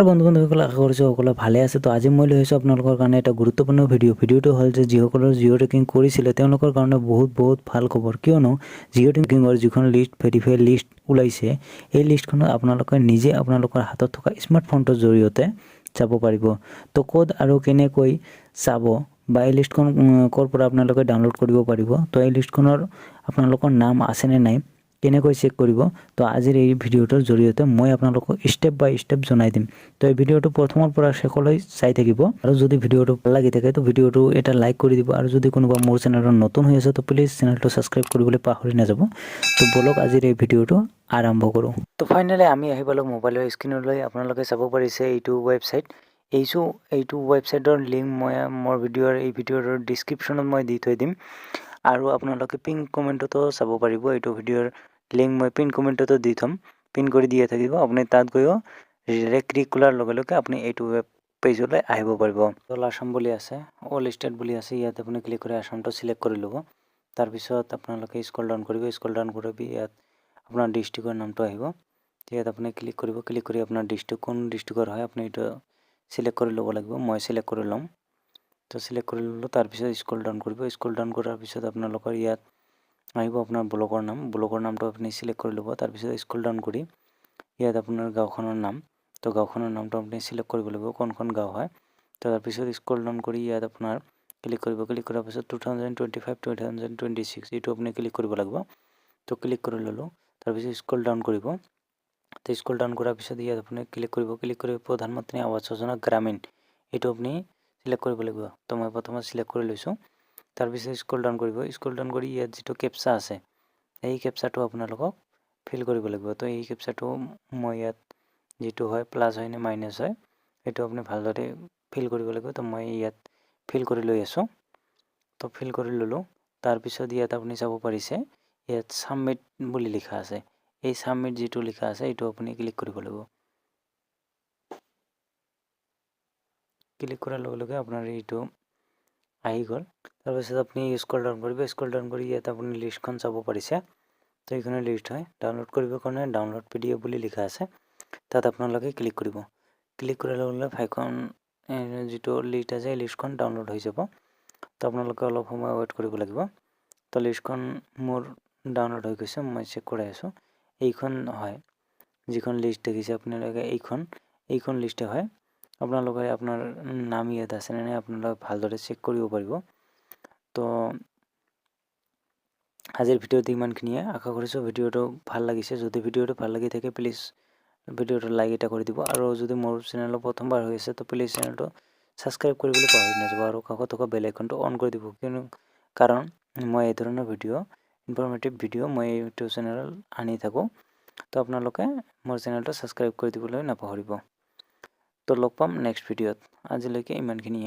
বন্ধু-বান্ধৱীসকল আশা কৰিছোঁ সকলোৱে ভালে আছে। তো আজি মই লৈ আহিছোঁ আপোনালোকৰ কাৰণে এটা গুৰুত্বপূৰ্ণ ভিডিঅ'টো হ'ল যে যিসকলৰ জিঅ' ট্ৰেকিং কৰিছিলে তেওঁলোকৰ কাৰণে বহুত ভাল খবৰ, কিয়নো জিঅ' ট্ৰেকিঙৰ যিখন ভেৰিফাই লিষ্ট ওলাইছে, এই লিষ্টখনত আপোনালোকে নিজে আপোনালোকৰ হাতত থকা স্মাৰ্টফোনটোৰ জৰিয়তে চাব পাৰিব। তো ক'ত আৰু কেনেকৈ চাব বা এই লিষ্টখন ক'ৰ পৰা আপোনালোকে ডাউনলোড কৰিব পাৰিব, তো এই লিষ্টখনৰ আপোনালোকৰ নাম আছেনে নাই, কেনেকৈ চেক কৰিব, তো আজিৰ এই ভিডিঅ'টোৰ জৰিয়তে মই আপোনালোকক ষ্টেপ বাই ষ্টেপ জনাই দিম। তো এই ভিডিঅ'টো প্ৰথমৰ পৰা শেষলৈ চাই থাকিব, আৰু যদি ভিডিঅ'টো ভাল লাগি থাকে তো ভিডিঅ'টো এটা লাইক কৰি দিব, আৰু যদি কোনোবা মোৰ চেনেলত নতুন হৈ আছে তো প্লিজ চেনেলটো ছাবস্ক্ৰাইব কৰিবলৈ পাহৰি নাযাব। তো বলক আজিৰ এই ভিডিঅ'টো আৰম্ভ কৰোঁ। তো ফাইনেলি আমি আহি পালোঁ মোবাইলৰ স্ক্ৰীনলৈ। আপোনালোকে চাব পাৰিছে এইটো ৱেবছাইট। এইটো ৱেবছাইটৰ লিংক মই মোৰ এই ভিডিঅ'ৰ ডিছক্ৰিপশ্যনত মই দি থৈ দিম, আৰু আপোনালোকে পিন কমেণ্টতো চাব পাৰিব। এইটো ভিডিঅ'ৰ লিংক মই পিন কমেণ্টতো দি থ'ম, পিন কৰি দিয়ে থাকিব। আপুনি তাত গৈও ক্লিক কৰাৰ লগে লগে আপুনি এইটো ৱেব পেজলৈ আহিব পাৰিব। অল আছাম বুলি আছে, অল ষ্টেট বুলি আছে, ইয়াত আপুনি ক্লিক কৰি আছামটো চিলেক্ট কৰি ল'ব। তাৰপিছত আপোনালোকে স্ক্ৰল ডাউন কৰিব, ইয়াত আপোনাৰ ডিষ্ট্ৰিক্টৰ নামটো আহিব। ইয়াত আপুনি ক্লিক কৰি আপোনাৰ ডিষ্ট্ৰিক্ট কোন ডিষ্ট্ৰিক্টৰ হয় আপুনি এইটো চিলেক্ট কৰি ল'ব লাগিব। মই চিলেক্ট কৰি ল'ম। তো চিলেক্ট কৰি ল'লোঁ। তাৰপিছত স্ক্ৰল ডাউন কৰিব, স্ক্ৰল ডাউন কৰাৰ পিছত আপোনালোকৰ ইয়াত আহিব আপোনাৰ ব্লকৰ নামটো আপুনি চিলেক্ট কৰি ল'ব। তাৰপিছত স্ক্ৰল ডাউন কৰি ইয়াত আপোনাৰ গাঁওখনৰ নাম, তো গাঁওখনৰ নামটো আপুনি চিলেক্ট কৰিব লাগিব কোনখন গাঁও হয়। তো তাৰপিছত স্ক্ৰল ডাউন কৰি ইয়াত আপোনাৰ ক্লিক কৰাৰ পিছত 2025-2026 এইটো আপুনি ক্লিক কৰিব লাগিব। তো ক্লিক কৰি ল'লোঁ। তাৰপিছত স্ক্ৰল ডাউন কৰিব। তো স্ক্ৰল ডাউন কৰাৰ পিছত ইয়াত আপুনি ক্লিক কৰি প্ৰধানমন্ত্ৰী আৱাস যোজনা গ্ৰামীণ এইটো আপুনি চিলেক্ট কৰিব লাগিব। তো মই প্ৰথমে চিলেক্ট কৰি লৈছোঁ। তাৰপিছত স্ক্ৰল ডাউন কৰি ইয়াত যিটো কেপচা আছে, এই কেপচাটো আপোনালোকক ফিল কৰিব লাগিব। তো এই কেপচাটো মই ইয়াত যিটো হয় প্লাছ হয় নে মাইনাছ হয় সেইটো আপুনি ভালদৰে ফিল কৰিব লাগিব। তো মই ইয়াত ফিল কৰি লৈ আছোঁ। তো ফিল কৰি ল'লোঁ। তাৰপিছত ইয়াত আপুনি চাব পাৰিছে ইয়াত ছাবমিট বুলি লিখা আছে। এই ছাবমিট যিটো লিখা আছে এইটো আপুনি ক্লিক কৰিব লাগিব। ক্লিক কৰাৰ লগে লগে আপোনাৰ এইটো আহি গ'ল। তাৰপিছত আপুনি স্ক্ৰল ডাউন কৰি ইয়াত আপুনি লিষ্টখন চাব পাৰিছে। তো এইখনে লিষ্ট হয়। ডাউনলোড কৰিবৰ কাৰণে ডাউনলোড PDF বুলি লিখা আছে, তাত আপোনালোকে ক্লিক কৰিব। ক্লিক কৰাৰ লগে লগে ফাইলখন যিটো লিষ্ট আছে এই লিষ্টখন ডাউনলোড হৈ যাব। তো আপোনালোকে অলপ সময় ৱেইট কৰিব লাগিব। তো লিষ্টখন মোৰ ডাউনলোড হৈ গৈছে, মই চেক কৰাই আছোঁ। এইখন হয় যিখন লিষ্ট দেখিছে আপোনালোকে, এইখন লিষ্টে হয়। আপোনালোকে আপোনাৰ নাম ইয়াত আছেনে নাই আপোনালোকে ভালদৰে চেক কৰিব পাৰিব। তো আজিৰ ভিডিঅ'টো ইমানখিনিয়ে। আশা কৰিছোঁ ভিডিঅ'টো ভাল লাগিছে। যদি ভিডিঅ'টো ভাল লাগি থাকে প্লিজ ভিডিঅ'টো লাইক এটা কৰি দিব, আৰু যদি মোৰ চেনেলত প্ৰথমবাৰ হৈ আছে তো প্লিজ চেনেলটো ছাবস্ক্ৰাইব কৰিবলৈ পাহৰি নাযাব, আৰু কাষত থকা বেল আইকনটো অন কৰি দিব, কাৰণ মই এই ধৰণৰ ইনফৰ্মেটিভ ভিডিঅ' মই ইউটিউব চেনেলত আনি থাকোঁ। তো আপোনালোকে মোৰ চেনেলটো ছাবস্ক্ৰাইব কৰি দিবলৈ নাপাহৰিব। তো লগ পাম নেক্সট ভিডিঅ'ত। আজিলৈকে ইমানখিনিয়ে।